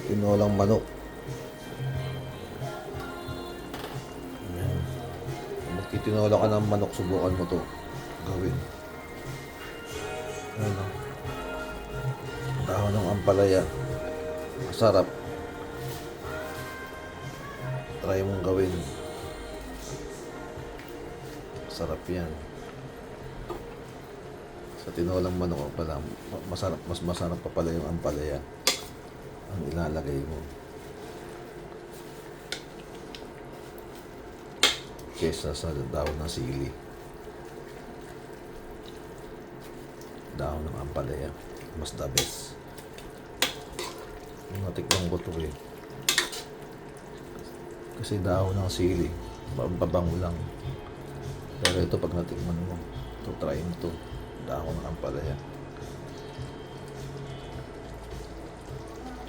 Tinolang manok. Ayan. Kung magtitinola ka ng manok, subukan mo to gawin. Ano? Dahon ng ampalaya. Masarap. Try mong gawin. Sarap yan. Sa tinolang manok pala, masarap, mas masarap pa pala yung ampalaya ang ilalagay mo kesa sa dahon ng sili. Dahon ng ampalaya, mas the best. Natikman ko to eh. Kasi dahon ng sili, babango lang. Pero ito pag natikman mo, to try mo to, dahon ng ampalaya.